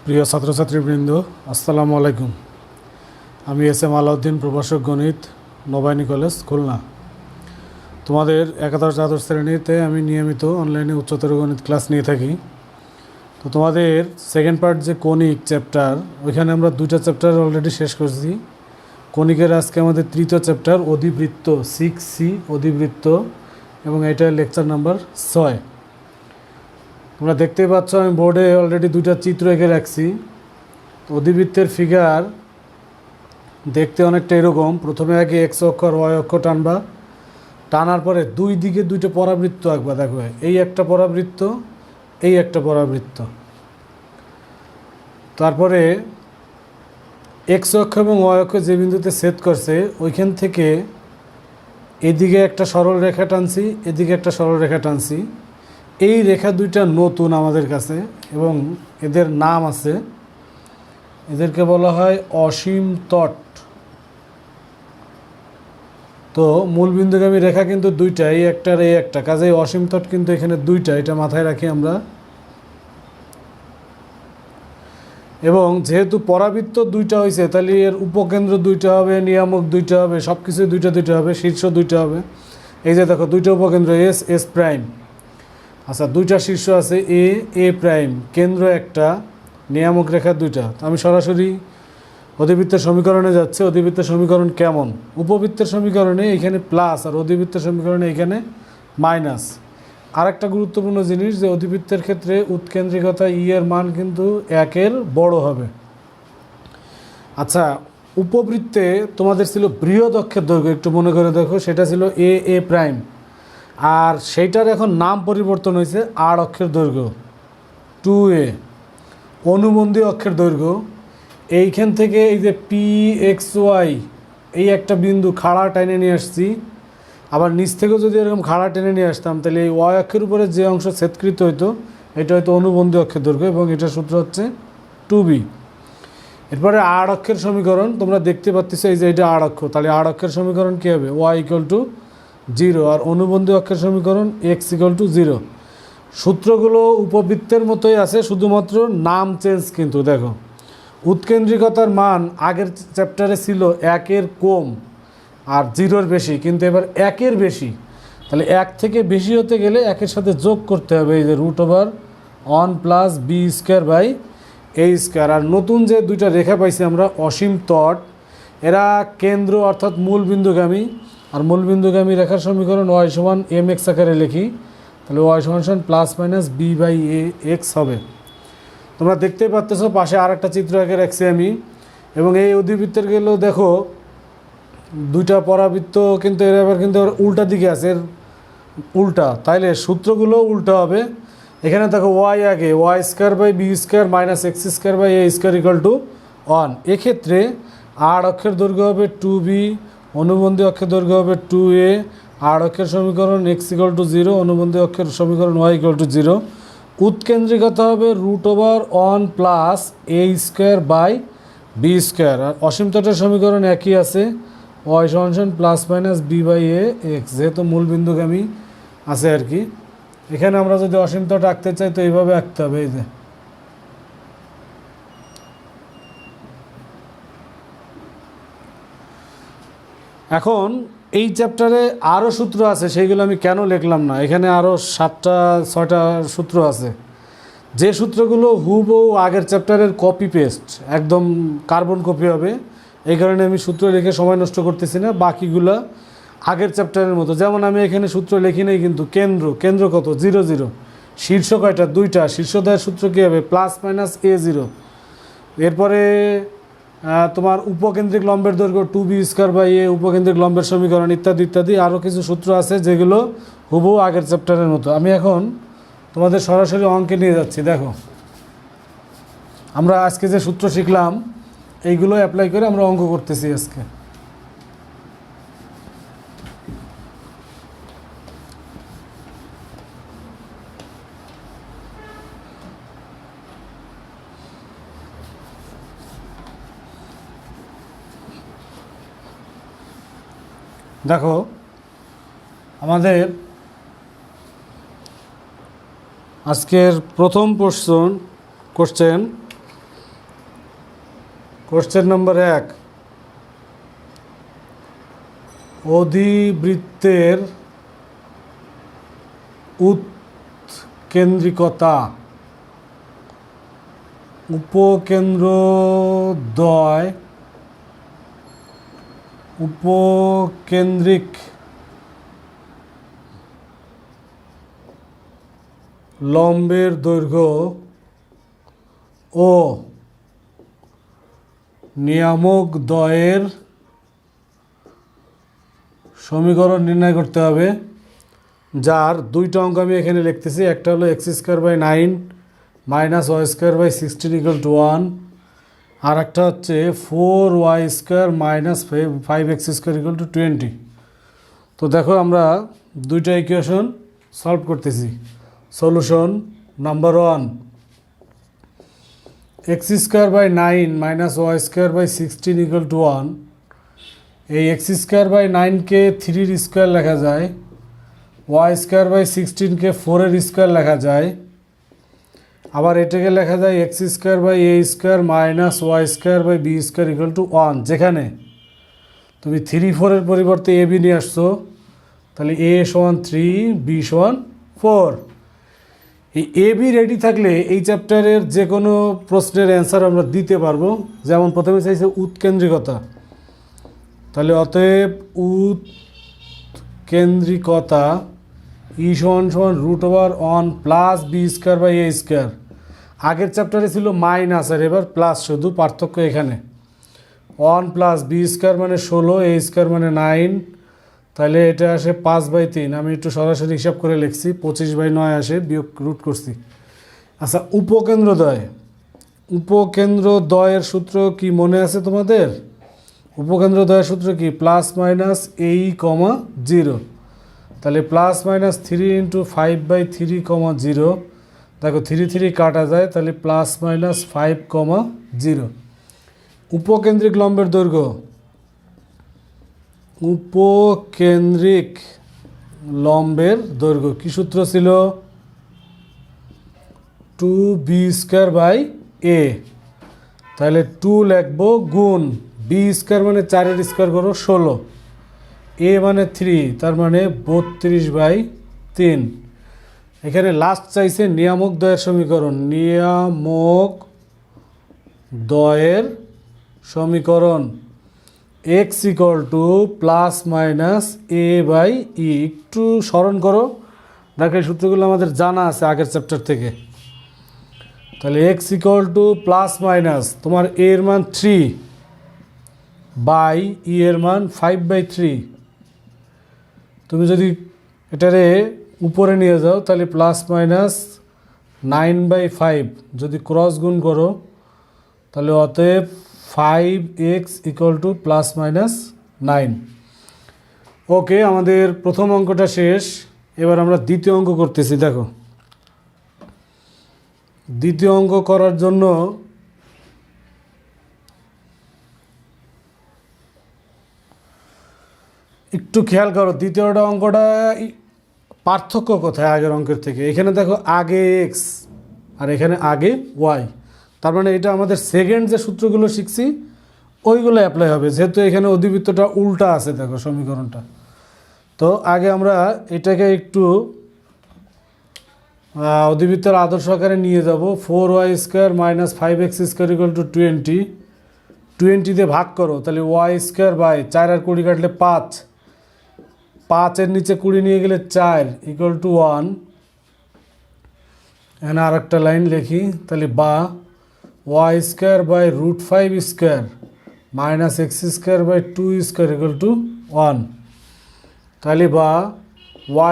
প্রিয় ছাত্রছাত্রীবৃন্দ, আসসালামু আলাইকুম। আমি এস এম আলাউদ্দিন, প্রভাষক গণিত, নবায়নী কলেজ, খুলনা। তোমাদের একাদশ দ্বাদশ শ্রেণীতে আমি নিয়মিত অনলাইনে উচ্চতর গণিত ক্লাস নিয়ে থাকি। তো তোমাদের সেকেন্ড পার্ট যে কণিক চ্যাপ্টার, ওইখানে আমরা দুইটা চ্যাপ্টার অলরেডি শেষ করছি। কণিকের আজকে আমাদের তৃতীয় চ্যাপ্টার অধিবৃত্ত 6C, অধিবৃত্ত, এবং এটা লেকচার নাম্বার 6। তোমরা দেখতেই পাচ্ছ আমি বোর্ডে অলরেডি দুইটা চিত্র এঁকে রাখছি। অধিবৃত্তের ফিগার দেখতে অনেকটা এরকম। প্রথমে আগে এক্স অক্ষ আর ওয়াই অক্ষ টানবা, টানার পরে দুই দিকে দুইটা পরাবৃত্ত আঁকবা। দেখো, এই একটা পরাবৃত্ত, এই একটা পরাবৃত্ত। তারপরে এক্স অক্ষ এবং ওয়াই অক্ষ যে বিন্দুতে ছেদ করছে ওইখান থেকে এদিকে একটা সরল রেখা টানছি, এদিকে একটা সরল রেখা টানছি। এই রেখা দুইটা নতুন আমাদের কাছে এবং এদের নাম আছে, এদেরকে বলা হয় অসীম তট। তো মূলবিন্দুগামী রেখা কিন্তু দুইটা, এই একটা আর এই একটা, কাজেই অসীম তট কিন্তু এখানে দুইটা, এটা মাথায় রাখি আমরা। এবং যেহেতু পরাবৃত্ত দুইটা হয়েছে, তাহলে এর উপকেন্দ্র দুইটা হবে, নিয়ামক দুইটা হবে, সব কিছু দুইটা দুইটা হবে, শীর্ষ দুইটা হবে। এই যে দেখো, দুইটা উপকেন্দ্র এস, এস প্রাইম। আচ্ছা, দুইটা শীর্ষ আছে, এ, এ প্রাইম, কেন্দ্র একটা, নিয়ামক রেখা দুইটা। তো আমি সরাসরি অধিবৃত্তের সমীকরণে যাচ্ছে। অধিবৃত্তের সমীকরণ কেমন? উপবৃত্তের সমীকরণে এখানে প্লাস, আর অধিবৃত্তের সমীকরণে এখানে মাইনাস। আর একটা গুরুত্বপূর্ণ জিনিস, যে অধিবৃত্তের ক্ষেত্রে উৎকেন্দ্রিকতা ই এর মান কিন্তু 1-এর বড় হবে। আচ্ছা, উপবৃত্তে তোমাদের ছিল বৃহৎ অক্ষের দৈর্ঘ্য, একটু মনে করে দেখো, সেটা ছিল এ, এ প্রাইম। আর সেইটার এখন নাম পরিবর্তন হয়েছে আর অক্ষের দৈর্ঘ্য 2a। অনুবন্ধী অক্ষের দৈর্ঘ্য এইখান থেকে এই যে পি এক্স ওয়াই, এই একটা বিন্দু খাড়া টেনে নিয়ে আসছি। আবার নিচ থেকেও যদি এরকম খাড়া টেনে নিয়ে আসতাম, তাহলে এই ওয়াই অক্ষের উপরে যে অংশ ছেদকৃত হইতো এটা হয়তো অনুবন্ধী অক্ষের দৈর্ঘ্য, এবং এটার সূত্র হচ্ছে 2b। এরপরে আর অক্ষের সমীকরণ তোমরা দেখতে পাচ্ছ, এই যে এটা আর অক্ষ, তাহলে আর অক্ষের সমীকরণ কী হবে? ওয়াই ইকুয়াল টু 0, আর অনুবন্ধী অক্ষের সমীকরণ এক্স ইকুয়াল টু 0। সূত্রগুলো উপবৃত্তের মতোই আছে, শুধুমাত্র নাম চেঞ্জ। কিন্তু দেখো, উৎকেন্দ্রিকতার মান আগের চ্যাপ্টারে ছিল 1-এর কম আর 0-এর বেশি, কিন্তু এবার 1-এর বেশি। তাহলে 1 থেকে বেশি হতে গেলে 1-এর সাথে যোগ করতে হবে, এই যে √1 plus B square by A square. আর নতুন যে দুইটা রেখা পাইছি আমরা, অসীম তট, এরা কেন্দ্র অর্থাৎ মূলবিন্দুগামী। আর মূলবিন্দুগামী রেখার সমীকরণ ওয়াই সমান এম এক্স আকারে লিখি, তাহলে ওয়াই সমান plus minus B by A X হবে। তোমরা দেখতেই পাচ্ছ পাশে আর একটা চিত্র এঁকে রাখছি আমি। এবং এই অধিবৃত্তের গেলেও দেখো দুইটা পরাবৃত্ত, কিন্তু এর আবার কিন্তু উল্টা দিকে আছে, এর উল্টা, তাইলে সূত্রগুলো উল্টা হবে। এখানে দেখো ওয়াই আগে, Y square by B square minus X square by A square equal to 1। এক্ষেত্রে আর অক্ষের দৈর্ঘ্য হবে 2b, অনুবন্ধী অক্ষের দৈর্ঘ্য হবে 2a। আর অক্ষের সমীকরণ এক্স ইকুয়াল টু 0, অনুবন্ধী অক্ষের সমীকরণ ওয়াই ইকুয়াল টু 0। উৎকেন্দ্রিকতা হবে √1 plus a square by B square. আর অসীম তটের সমীকরণ একই আছে, ওয়াই সমান plus minus B by A x, যেহেতু মূলবিন্দুগামী আছে আর কি। এখানে আমরা যদি অসীম তট আঁকতে চাই তো এইভাবে আঁকতে হবে। এই যে এখন এই চ্যাপ্টারে আরও সূত্র আছে, সেইগুলো আমি কেন লিখলাম না, এখানে আরও 7-6টা সূত্র আছে। যে সূত্রগুলো হুবহু আগের চ্যাপ্টারের কপি পেস্ট, একদম কার্বন কপি হবে, এই কারণে আমি সূত্র লিখে সময় নষ্ট করতেছি না। বাকিগুলো আগের চ্যাপ্টারের মতো, যেমন আমি এখানে সূত্র লিখি নাই, কিন্তু কেন্দ্র কত? 0 0। শীর্ষ কয়টা? দুইটা। শীর্ষদ্বয়ের সূত্র কী হবে? Plus minus a0। এরপরে তোমার উপকেন্দ্রিক লম্বের দৈর্ঘ্য 2b স্কোয়ার বাই এ, উপকেন্দ্রিক লম্বের সমীকরণ, ইত্যাদি ইত্যাদি আরও কিছু সূত্র আছে যেগুলো হুবহু আগের চ্যাপ্টারের মতো। আমি এখন তোমাদের সরাসরি অঙ্কে নিয়ে যাচ্ছি। দেখো, আমরা আজকে যে সূত্র শিখলাম এইগুলো অ্যাপ্লাই করে আমরা অঙ্ক করতেছি আজকে। দেখো, আমাদের আজকের প্রথম কোশ্চেন, কোশ্চেন নম্বর 1, অধিবৃত্তের উৎকেন্দ্রিকতা উপকেন্দ্রদ্বয় উপকেন্দ্রিক লম্বের দৈর্ঘ্য ও নিয়ামক দ্বয়ের সমীকরণ নির্ণয় করতে হবে, যার দুইটা অঙ্ক আমি এখানে লিখতেছি। একটা হলো x²/9 - y²/16 = 1, আর একটা হচ্ছে 4y² - 5x² = 20। তো দেখো আমরা দুইটা ইকুয়েশন সলভ করতেছি। Solution number 1, x²/9 - y²/16 = 1। এই x²/9-কে 3-র স্কোয়ার লেখা যায়, y²/16-কে 4-এর স্কোয়ার লেখা যায়, আবার এটাকে লেখা যায় x²/a² - y²/b² = 1। যেখানে তুমি 3, 4-এর পরিবর্তে a b নিয়ে আসছো, তাহলে a = 3, b = 4। এই এ বি রেডি থাকলে এই চ্যাপ্টারের যে কোনো প্রশ্নের অ্যান্সার আমরা দিতে পারবো। যেমন প্রথমে চাইছে উৎকেন্দ্রিকতা, তাহলে অতএব উৎকেন্দ্রিকতা E = √1 + b²/a²। আগের চ্যাপ্টারে ছিল মাইনাস, আর এবার প্লাস, শুধু পার্থক্য এখানে 1 + b² মানে 16, a² মানে 9, তাহলে এটা আসে 5/3। আমি একটু সরাসরি হিসাব করে লিখছি, 25/9 আসে, বিয়োগ রুট করছি। আচ্ছা, উপকেন্দ্রদ্বয়ের সূত্র কি মনে আছে তোমাদের? উপকেন্দ্রদ্বয়ের সূত্র কি? +- a, 0। তাহলে +-3 × 5/3, 0। দেখো 3 3 কাটা যায়, তাহলে +-5, 0। উপকেন্দ্রিক লম্বের দৈর্ঘ্য, উপকেন্দ্রিক লম্বের দৈর্ঘ্য কি সূত্র ছিল? 2b²/a। তাহলে 2 লিখবো গুণ b² মানে 4-এর স্কোয়ার করো 16, a মানে 3, তার মানে 32/3। এখানে লাস্ট চাইছে নিয়ামক দ্বয়ের সমীকরণ। নিয়ামক দ্বয়ের সমীকরণ x = +-a/e। একটু স্মরণ করো, দেখো এই সূত্রগুলো আমাদের জানা আছে আগের চ্যাপ্টার থেকে। তাহলে x = তোমার a এর মান 3 বাই e এর মান 5/3। তুমি যদি এটারে উপরে নিয়ে যাও, তাহলে +-9/5 যদি ক্রস গুণ করো, তাহলে অতএব 5x = +-9। ওকে, আমাদের প্রথম অঙ্কটা শেষ। এবার আমরা দ্বিতীয় অঙ্ক করতেছি। দেখো, দ্বিতীয় অঙ্ক করার জন্য একটু খেয়াল করো, দ্বিতীয়টা অঙ্কটা পার্থক্য কোথায় আগের অঙ্কের থেকে? এখানে দেখো আগে এক্স আর এখানে আগে ওয়াই, তার মানে এটা আমাদের সেকেন্ড যে সূত্রগুলো শিখছি ওইগুলো অ্যাপ্লাই হবে, যেহেতু এখানে অধিবৃত্তটা উল্টা আছে। দেখো সমীকরণটা, তো আগে আমরা এটাকে একটু অধিবৃত্তের আদর্শ আকারে নিয়ে যাব। 4y² - 5x² = 20। 20 দিয়ে ভাগ করো, তাহলে y²/4 আর 20 কাটলে 5, 5-এর নিচে 20 নিয়ে গেলে 4 = 1। এখানে আর একটা লাইন লিখি, তাহলে বা y²/√5² - x²/2² = 1। তাহলে বা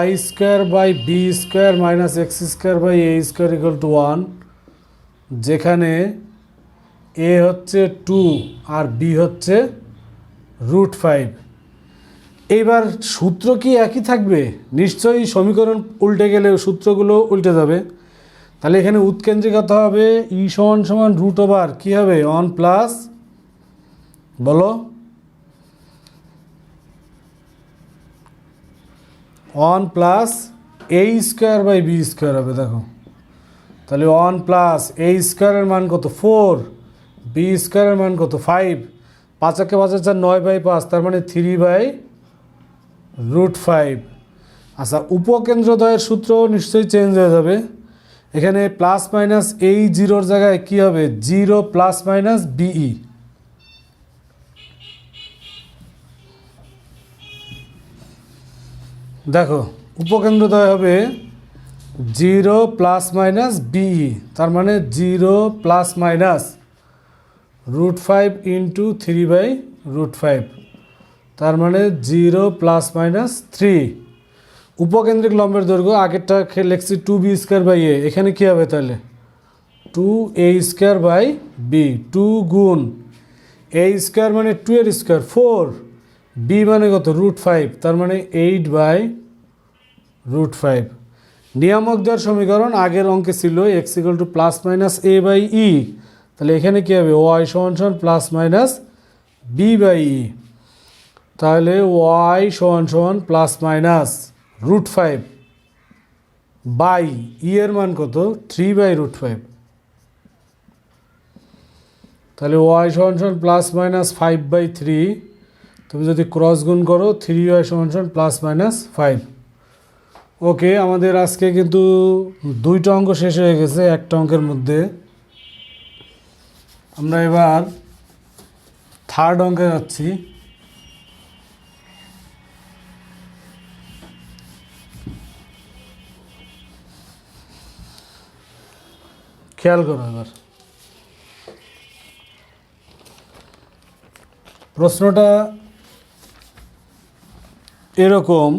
y²/b² - x²/a² = 1, যেখানে a হচ্ছে 2 আর b হচ্ছে √5। এইবার সূত্র কি একই থাকবে? নিশ্চয়ই, সমীকরণ উল্টে গেলে সূত্রগুলো উল্টে যাবে। তাহলে এখানে উৎকেন্দ্রিকতা হবে E = √, কি হবে 1 প্লাস, বলো 1 প্লাস a² / b² হবে। দেখো, তাহলে 1 প্লাস a² এর মান কত? 4, বি স্কোয়ারের মান কত 5, 5 একে 5 4 9/5, তার মানে 3/√5। আচ্ছা উপকেন্দ্রদ্বয়ের সূত্র নিশ্চয়ই চেঞ্জ হয়ে যাবে, এখানে প্লাস মাইনাস এই জিরোর জায়গায় কী হবে 0 প্লাস মাইনাস বিই। দেখো উপকেন্দ্রদ্বয় হবে 0 প্লাস মাইনাস বিই, তার মানে 0 প্লাস মাইনাস √5 ইন্টু 3/√5, তার মানে 0 প্লাস মাইনাস 3। উপকেন্দ্রিক লম্বের দৈর্ঘ্য আগেরটা লিখছি 2b²/a, এখানে কী হবে তাহলে 2a²/b, 2 গুণ a² মানে 2 এর স্কোয়ার 4, b মানে কত √5, তার মানে 8/√5। নিয়ামক দেওয়ার সমীকরণ আগের অঙ্কে ছিল x = প্লাস মাইনাস a/e, তাহলে এখানে কী হবে y = প্লাস মাইনাস b/e, তাহলে y = প্লাস মাইনাস √5 বাই ই এর মান কত 3/√5, তাহলে y = প্লাস মাইনাস 5/3, তুমি যদি ক্রস গুণ করো 3y = প্লাস মাইনাস 5। ওকে, আমাদের আজকে কিন্তু 2টা অঙ্ক শেষ হয়ে গেছে একটা অঙ্কের মধ্যে। আমরা এবার থার্ড অঙ্কে যাচ্ছি। খেয়াল করো এবার প্রশ্নটা এরকম,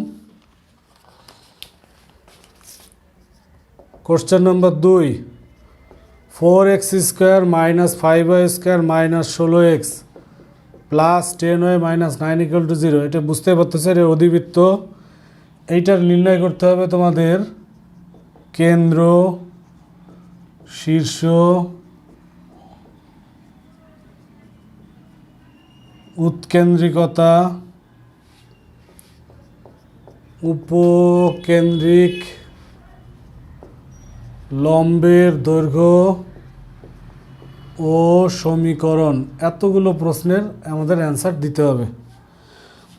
question number 2, 4x² - 5y² - 16x plus 10y - 9 = 0। এটা বুঝতে পারতেছে এর অধিবৃত্ত, এইটার নির্ণয় করতে হবে তোমাদের কেন্দ্র, শীর্ষ, উৎকেন্দ্রিকতা, উপকেন্দ্রিক লম্বের দৈর্ঘ্য ও সমীকরণ, এতগুলো প্রশ্নের আমাদের অ্যান্সার দিতে হবে।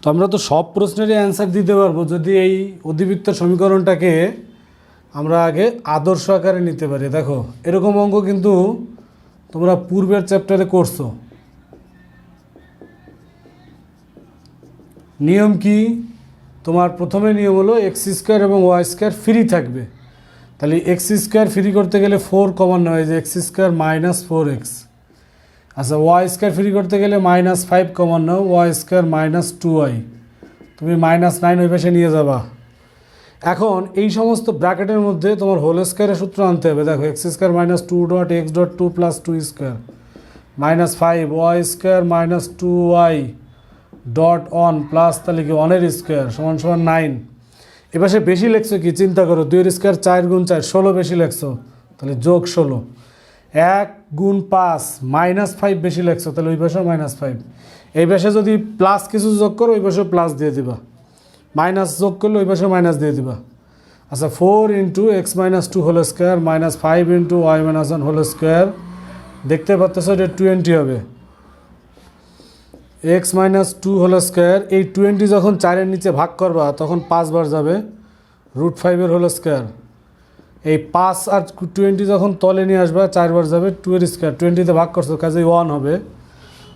তো আমরা তো সব প্রশ্নেরই অ্যান্সার দিতে পারবো যদি এই অধিবৃত্ত সমীকরণটাকে আমরা আগে আদর্শ আকারে নিতে পারি। দেখো এরকম অঙ্ক কিন্তু তোমরা পূর্বের চ্যাপ্টারে করছো। নিয়ম কি, তোমার প্রথমে নিয়ম হলো x² এবং y² ফ্রি থাকবে, তাহলে x² ফ্রি করতে গেলে 4 কমন নেওয়া হয় যে x² - 4x। আচ্ছা y² ফ্রি করতে গেলে -5 কমন নাও, y² - 2y, তুমি -9 ওই পাশে নিয়ে যাবা। এখন এই সমস্ত ব্র্যাকেটের মধ্যে তোমার হোল স্কোয়ারের সূত্র আনতে হবে। দেখো x² - 2.x.2 + 2² -5 y² - 2y dot on plus তাহলে কি 1 এর স্কোয়ার = 9। এপাশে বেশি লেখছো কি চিন্তা করো, 2 এর স্কোয়ার 4 গুণ 4 16 বেশি লেখছো, তাহলে যোগ 16, 1 গুণ 5 -5 বেশি লেখছো, তাহলে ওই পাশে -5। এই পাশে যদি প্লাস কিছু যোগ করো ওই পাশে প্লাস দিয়ে দিবা, মাইনাস যোগ করলে ওই পাশে মাইনাস দিয়ে দিবা। আচ্ছা 4 × x - 2 whole square -5 × y - 1 whole square, দেখতে পাচ্ছ এটা 20 হবে। x - 2 হোল স্কোয়ার, এই 20 যখন 4-এর নিচে ভাগ করবা তখন 5 বার যাবে, √5 এর হোল স্কোয়ার। এই 5 আর 20 যখন তলে নিয়ে আসবা 4 বার যাবে 2 এর স্কোয়ার, 20-তে ভাগ করছো কাজেই 1 হবে।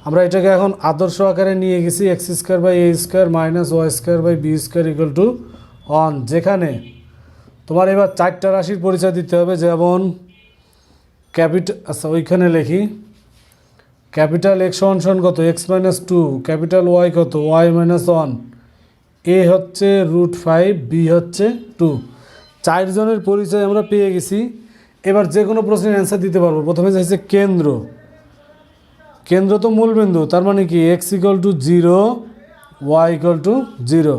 আমরা এটাকে এখন আদর্শ আকারে নিয়ে গেছি x² / a² - y² / b² = 1, যেখানে তোমার এবার 4টা রাশির পরিচয় দিতে হবে, যেমন ক্যাপিটাল, আচ্ছা ওইখানে লিখি ক্যাপিটাল x = কত x - 2, ক্যাপিটাল Y কত y - 1, a হচ্ছে √5, b হচ্ছে 2। 4 জনের পরিচয় আমরা পেয়ে গেছি। এবার যে কোনো প্রশ্নের অ্যান্সার দিতে পারবো। প্রথমে চাইছে কেন্দ্র, কেন্দ্র তো মূলবিন্দু, তার মানে কি x = 0 y = 0।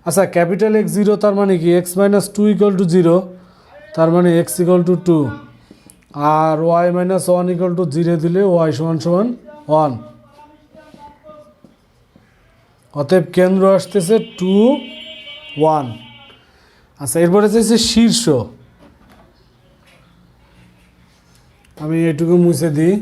আচ্ছা ক্যাপিটাল X 0, তার মানে কি x - 2 = 0, তার মানে x = 2, আর y - 1 = 0 দিলে y = 1। অতএব কেন্দ্র আসতেছে 2, 1। আচ্ছা এরপরে চাইছে শীর্ষ, আমি এটুকু মুছে দিই।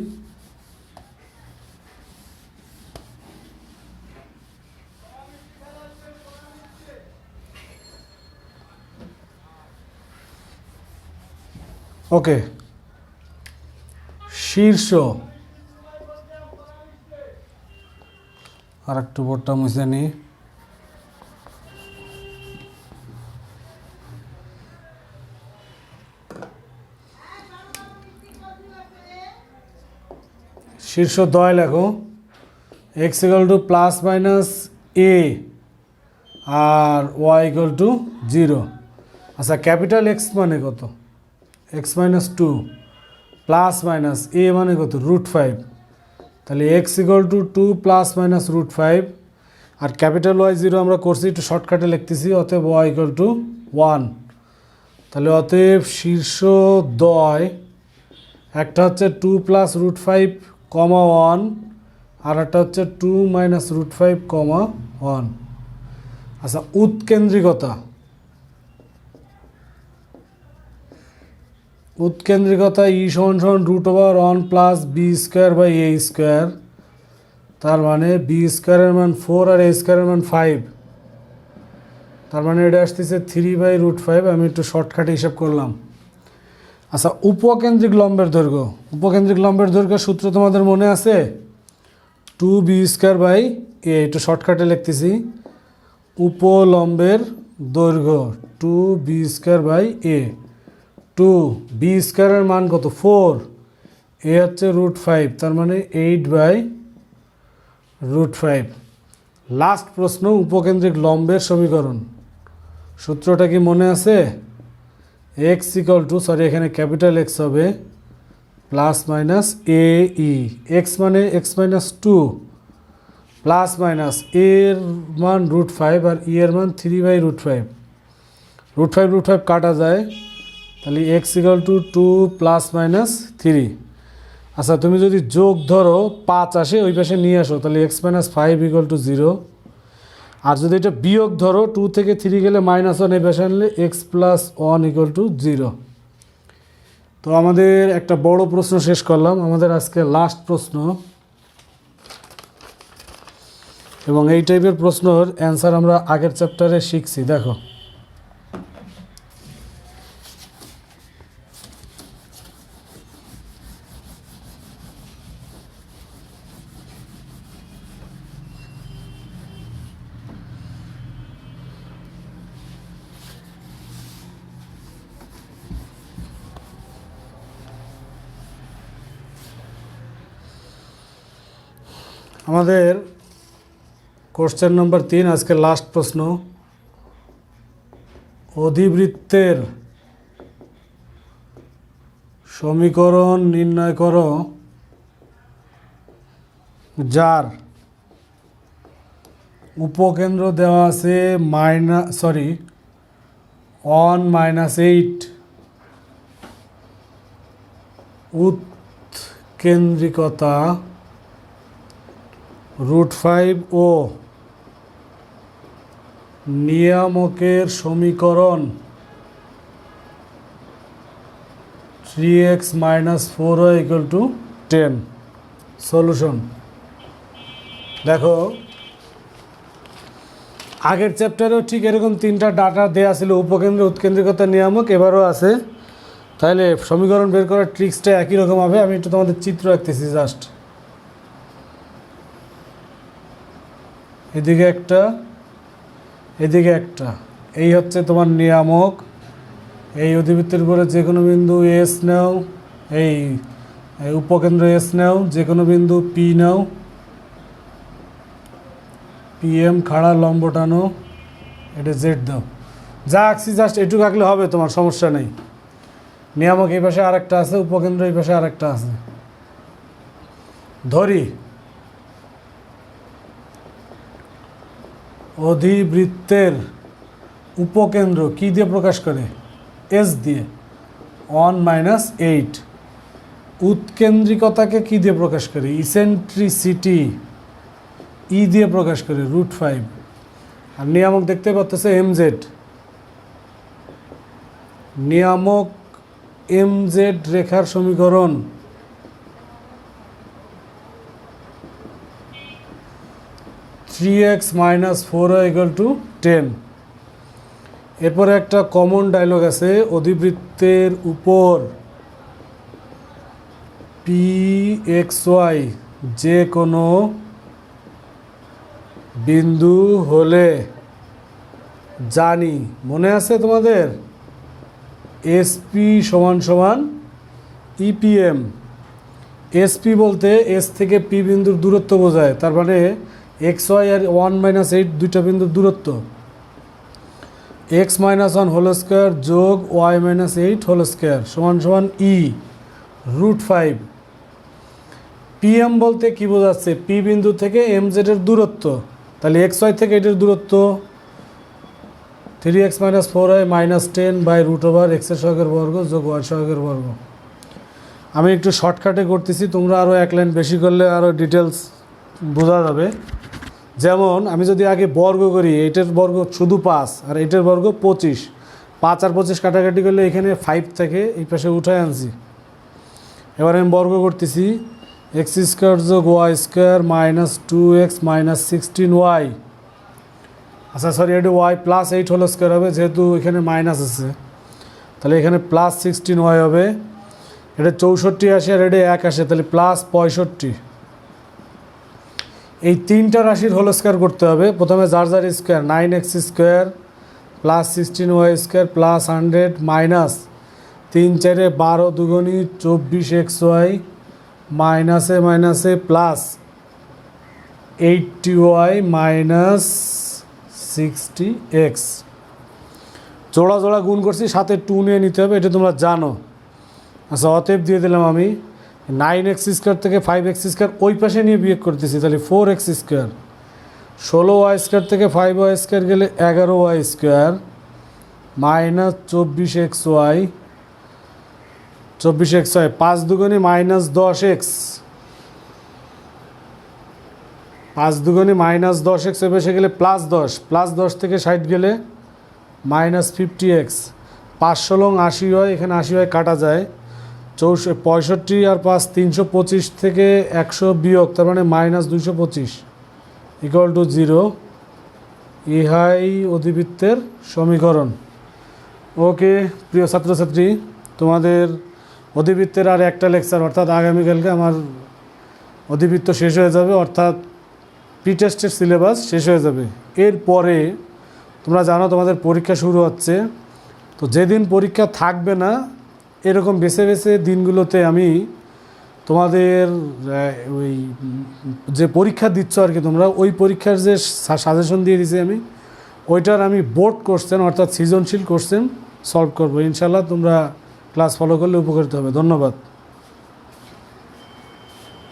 ওকে, শীর্ষ আর একটু বোর্ডটা মুছে নিই। শীর্ষ দয় লেখো, x equal to plus minus a আর y ইকুয়াল টু 0। আচ্ছা, ক্যাপিটাল এক্স মানে কত? X minus two plus minus a মানে কত? √5। তাহলে x equal to 2 plus minus √5, আর ক্যাপিটাল ওয়াই 0 আমরা করছি, একটু শর্টকাটে লিখতেছি, অতএব y ইকুয়াল টু 1। তাহলে অতএব শীর্ষ দয় একটা হচ্ছে 2 প্লাস √5, 1, আর একটা হচ্ছে 2 মাইনাস √5, 1। আচ্ছা, উৎকেন্দ্রিকতা, উৎকেন্দ্রিকতা ই সমান √1 plus B square by A square, তার মানে বি স্কোয়ারের মান 4 আর এ স্কোয়ারের মান 5, তার মানে এটা আসতেছে 3/√5। আমি একটু শর্টকাটে হিসাব করলাম। আচ্ছা, উপকেন্দ্রিক লম্বের দৈর্ঘ্য, উপকেন্দ্রিক লম্বের দৈর্ঘ্য সূত্র তোমাদের মনে আছে? 2b² বাই এ। একটু শর্টকাটে লিখতেছি, উপলম্বের দৈর্ঘ্য 2b² বাই এ। 2b² এর মান কত? 4, এ হচ্ছে √5, তার মানে 8/√5। লাস্ট প্রশ্ন, উপকেন্দ্রিক লম্বের সমীকরণ, সূত্রটা কি মনে আছে? x ইকুয়াল টু, সরি এখানে ক্যাপিটাল এক্স হবে, প্লাস মাইনাস এ ই, এক্স মানে এক্স মাইনাস 2 প্লাস মাইনাস এর মান √5 আর ই এর মান 3/√5। √5 কাটা যায়, তাহলে x equal to 2 plus minus 3। আচ্ছা, তুমি যদি যোগ ধরো 5 আসে ওই পাশে নিয়ে আসো, তাহলে x মাইনাস 5 ইকুয়াল টু 0। আর যদি এটা বিয়োগ ধরো, 2 থেকে 3 গেলে -1 এই পাশে আনলে x প্লাস 1 ইকুয়াল টু 0। তো আমাদের একটা বড় প্রশ্ন শেষ করলাম, আমাদের আজকে লাস্ট প্রশ্ন, এবং এই টাইপের প্রশ্নের অ্যান্সার আমরা আগের চ্যাপ্টারে শিখছি। দেখো, আমাদের কোশ্চেন নম্বর 3, আজকে লাস্ট প্রশ্ন, অধিবৃত্তের সমীকরণ নির্ণয় করো যার উপকেন্দ্র দেওয়া আছে (1-8), উৎকেন্দ্রিকতা √5 ও নিয়ামকের সমীকরণ 3x - 4y = 10। সলিউশন দেখো, আগের চ্যাপ্টারেও ঠিক এরকম 3টা ডাটা দেওয়া ছিল, উপকেন্দ্র, উৎকেন্দ্রিকতা, নিয়ামক, এবারও আছে। তাহলে সমীকরণ বের করার ট্রিক্সটা একই রকম হবে। আমি একটু তোমাদের চিত্র রাখতেছি, জাস্ট এদিকে একটা, এদিকে একটা, এই হচ্ছে তোমার নিয়ামক। এই অধিবৃত্তের উপরে যে কোনো বিন্দু এস নাও, এই উপকেন্দ্র এস নাও, যে কোনো বিন্দু পি নাও, PM খাড়া লম্ব টানো, এটা জেড দাও, যা আঁকছি জাস্ট এটুকু আঁকলে হবে, তোমার সমস্যা নেই। নিয়ামক এই পাশে আরেকটা আছে, উপকেন্দ্র এই পাশে আরেকটা আছে। ধরি অধিবৃত্তের উপকেন্দ্র কি দিয়ে প্রকাশ করে? এস দিয়ে, 1-8। উৎকেন্দ্রিকতাকে কি দিয়ে প্রকাশ করে? ইসেন্ট্রিসিটি, ই দিয়ে প্রকাশ করে, √5। আর নিয়ামক দেখতে পাচ্ছেন MZ, নিয়ামক MZ রেখার সমীকরণ (3x - 4y = 10)। এরপরে একটা কমন ডায়লগ আছে, অধিবৃত্তের উপর পি এক্স ওয়াই যে কোনো বিন্দু হলে জানি, মনে আছে তোমাদের? এসপি সমান সমান ইপিএম। এসপি বলতে এস থেকে পি বিন্দুর দূরত্ব বোঝায়, তার মানে এক্স ওয়াই আর 1-8 দুইটা বিন্দুর দূরত্ব। এক্স মাইনাস 1 হোল স্কোয়ার যোগ ওয়াই মাইনাস 8 হোল স্কোয়ার সমান সমান √5। পিএম বলতে কী বোঝাচ্ছে? পি বিন্দু থেকে এম জেডের দূরত্ব। তাহলে এক্স ওয়াই থেকে এটার দূরত্ব 3x - 4y - 10/√x এর সহগের বর্গ যোগ y সহগের বর্গ। আমি একটু শর্টকাটে করতেছি, তোমরা আরও এক লাইন বেশি করলে আরও ডিটেলস বোঝা যাবে। যেমন আমি যদি আগে বর্গ করি, এইটার বর্গ শুধু 5 আর এইটার বর্গ 25, 5 আর 25 কাটাকাটি করলে এখানে 5 থেকে এই পাশে উঠায় আনছি। এবার আমি বর্গ করতেছি, x² যোগ y² - 2x - 16y। আচ্ছা সরি, এটা ওয়াই প্লাস 8 হোল স্কোয়ার হবে, যেহেতু এখানে মাইনাস আছে তাহলে এখানে প্লাস 16y হবে। এটা 64 আসে আর এটা 1 আসে, তাহলে প্লাস 65। এই তিনটা রাশির হোল স্কোয়ার করতে হবে। প্রথমে যার যার square 9x² plus 16y² plus 100 minus 3 4 12 দুগুণী 24xy মাইনাসে মাইনাসে প্লাস 80y মাইনাস 60x। জোড়া জোড়া গুণ করছি, সাথে 2 নিয়ে নিতে হবে, এটা তোমরা জানো। আচ্ছা অতএব দিয়ে দিলাম আমি 9x² থেকে 5x² ওই পাশে নিয়ে বিয়োগ করতেছি, তাহলে 4x²। 16y² থেকে 5y² গেলে 11y² মাইনাস 24xy 5 দুগুণে মাইনাস 10x 5 দুগুণে মাইনাস 10x এ বসে গেলে প্লাস 10, প্লাস 10 থেকে 60 গেলে মাইনাস 50x। 5 ষোলং 80 হয়, এখানে 80 হয় কাটা যায়। 65 আর 5 325 থেকে 100 বিয়োগ, তার মানে মাইনাস 225 ইকুয়াল টু 0। ইহাই অধিবৃত্তের সমীকরণ। ওকে প্রিয় ছাত্রছাত্রী, তোমাদের অধিবৃত্তের আর একটা লেকচার, অর্থাৎ আগামীকালকে আমার অধিবৃত্ত শেষ হয়ে যাবে, অর্থাৎ প্রি টেস্টের সিলেবাস শেষ হয়ে যাবে। এরপরে তোমরা জানো তোমাদের পরীক্ষা শুরু হচ্ছে, তো যেদিন পরীক্ষা থাকবে না এরকম বেছে বেছে দিনগুলোতে আমি তোমাদের ওই যে পরীক্ষা দিচ্ছ আর কি, তোমরা ওই পরীক্ষার যে সাজেশন দিয়ে দিছি আমি, ওইটার আমি বোর্ড কোশ্চেন অর্থাৎ সৃজনশীল কোশ্চেন সলভ করবো। ইনশাল্লাহ তোমরা ক্লাস ফলো করলে উপকৃত হবে। ধন্যবাদ।